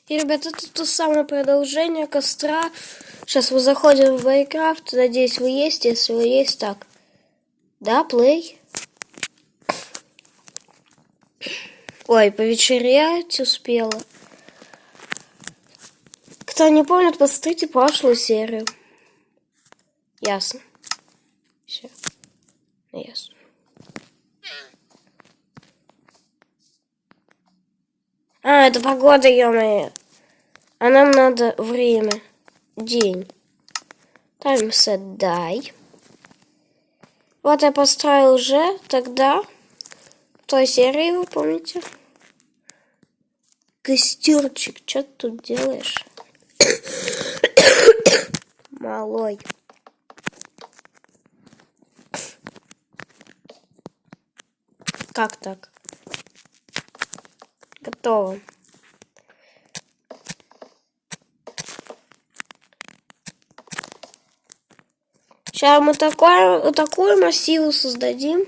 И, ребята, это то самое продолжение костра. Сейчас мы заходим в Майнкрафт. Надеюсь, вы есть. Если вы есть, так. Да, плей. Ой, повечерять успела. Кто не помнит, посмотрите прошлую серию. Ясно. Все. Ясно. А, это погода, ё-моё. А нам надо время. День. Таймсет дай. Вот я построил уже тогда. В той серии, вы помните? Костерчик, что ты тут делаешь? Малой. Как так? Готово. Сейчас мы такую массиву создадим.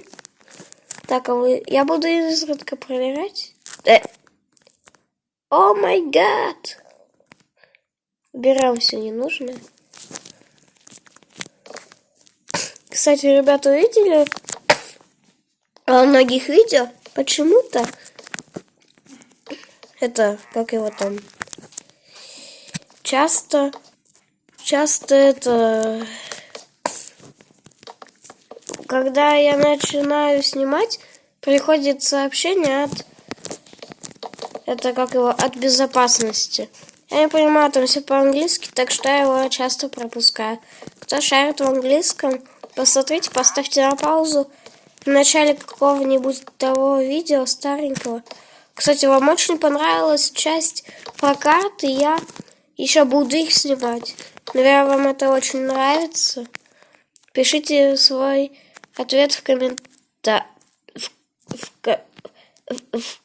Так, я буду изредка проверять. О май гад! Убираем все ненужное. Кстати, ребята, видели? Во многих видео почему-то это, как его там, часто это, когда я начинаю снимать, приходит сообщение от безопасности. Я не понимаю, там все по-английски, так что я его часто пропускаю. Кто шарит в английском, посмотрите, поставьте на паузу в начале какого-нибудь того видео старенького. Кстати, вам очень понравилась часть про карты, я еще буду их снимать. Наверное, вам это очень нравится. Пишите свой ответ в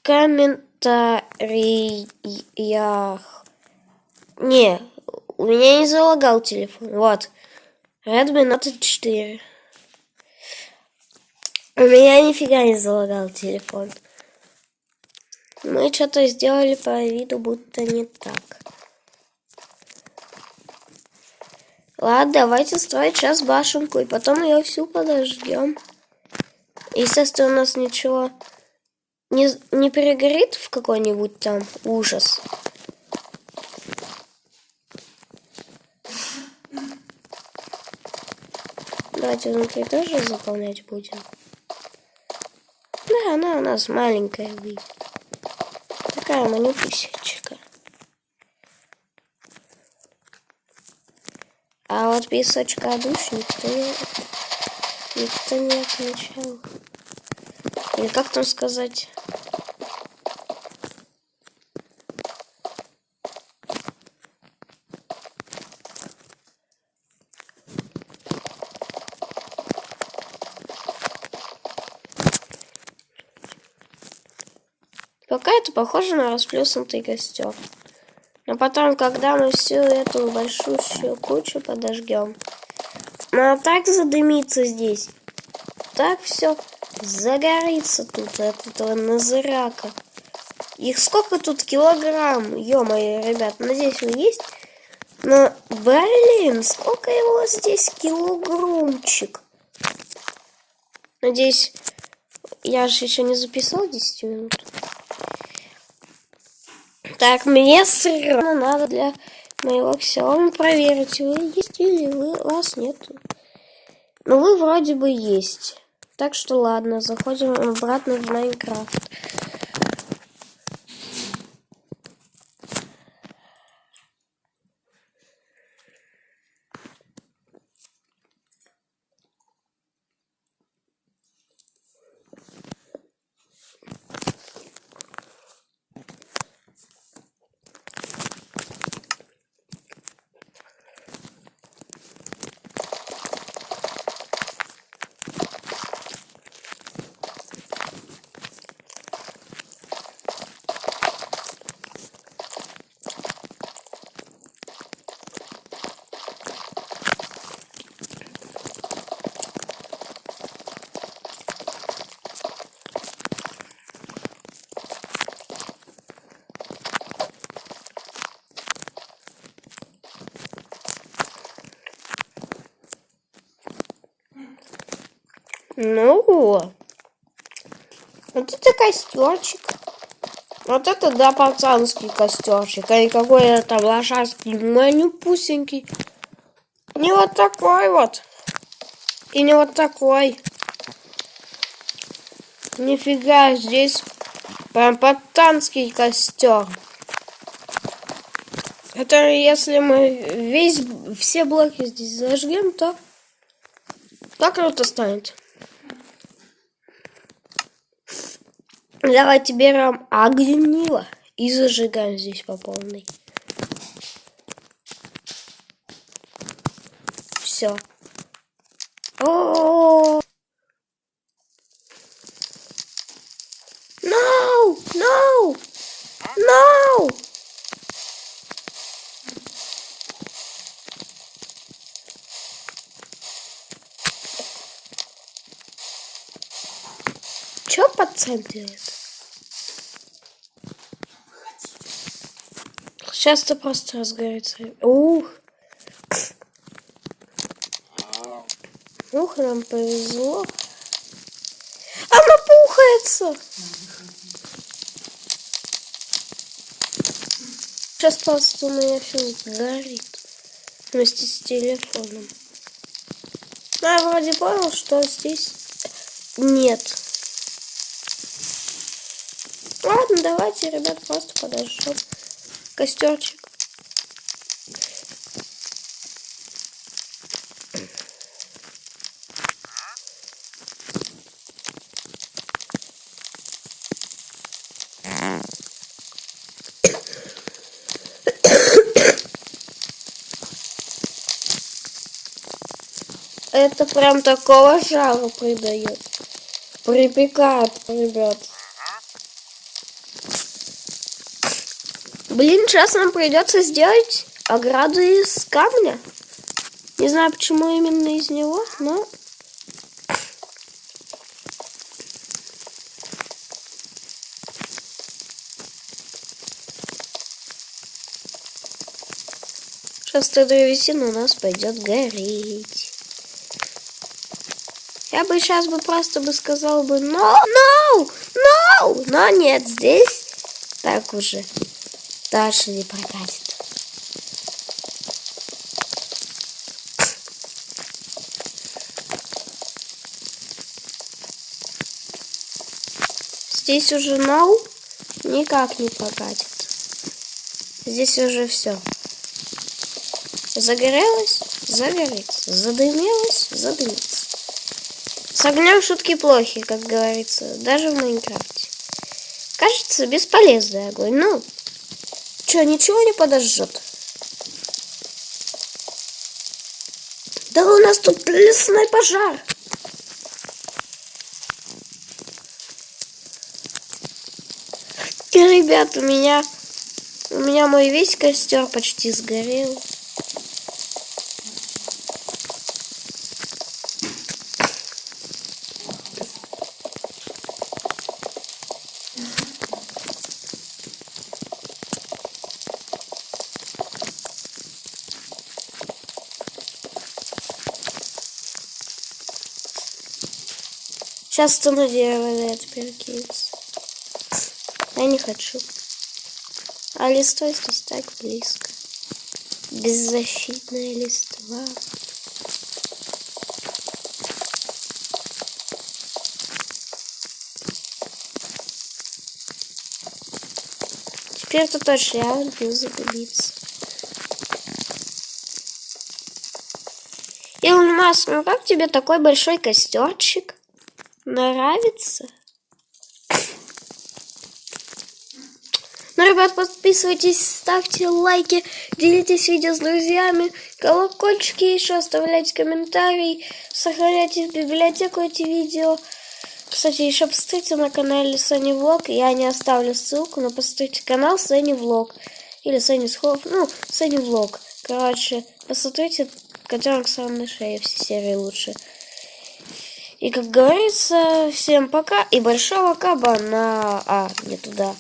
комментариях. Не, у меня не залагал телефон. Вот. Redmi Note 4. У меня нифига не залагал телефон. Мы что-то сделали по виду, будто не так. Ладно, давайте строить сейчас башенку, и потом ее всю подождем. Естественно, у нас ничего не перегорит в какой-нибудь там ужас. Давайте внутри тоже заполнять будем. Да, она у нас маленькая будет. Такая манюсечка. А вот песочка душ никто не отмечал. Или как там сказать? Пока это похоже на расплюснутый костер. Но потом, когда мы всю эту большущую кучу подожгем, она так задымится здесь. Так все загорится тут от этого назырака. Их сколько тут килограмм? Ё-моё, ребят, надеюсь, вы есть. Но, блин, сколько его здесь килограммчик. Надеюсь, я же еще не записал 10 минут. Так, мне срочно надо для моего Xiaomi проверить, вы есть или вас нету. Ну, вы вроде бы есть. Так что ладно, заходим обратно в Майнкрафт. Ну, вот это костерчик. Вот это, да, пацанский костерчик, а не какой-то там лошадский, манюпусенький. Не вот такой вот. И не вот такой. Нифига, здесь прям пацанский костер. Это если мы все блоки здесь зажгем, то так круто станет. Давайте берем огниво и зажигаем здесь по полной. Все. О, no, no, no. Чё по центре это? Сейчас это просто разгорится. Ух, нам повезло. Она пухается. Сейчас просто у меня все горит вместе с телефоном. Ну, я вроде понял, что здесь нет. Ладно, давайте, ребят, просто подожжем костерчик. Это прям такого жара придает. Припекает, ребят. Блин, сейчас нам придется сделать ограду из камня. Не знаю, почему именно из него, но... Сейчас эта древесина у нас пойдет гореть. Я бы сейчас просто сказал бы no, но нет, здесь так уже дальше не прокатит. Здесь уже no никак не прокатит. Здесь уже все. Загорелось, загорится. Задымилось, задымится. С огнем шутки плохи, как говорится, даже в Майнкрафте. Кажется, бесполезный огонь. Ну, что, ничего не подожжет? Да у нас тут лесной пожар. И, ребят, у меня мой весь костер почти сгорел. Сейчас стану дерево это перекинется. Я не хочу. А листва здесь так близко. Беззащитная листва. Теперь-то точно я не загубиться. Илон Маск, ну как тебе такой большой костерчик? Нравится? Ну, ребят, подписывайтесь, ставьте лайки, делитесь видео с друзьями, колокольчики еще, оставляйте комментарии, сохраняйте в библиотеку эти видео. Кстати, еще посмотрите на канале Sunny Vlog, я не оставлю ссылку, но посмотрите канал Sunny Vlog или Sunny Scope, ну, Sunny Vlog. Короче, посмотрите, котенок сам на шее, все серии лучше. И как говорится, всем пока и большого кабана. Не туда.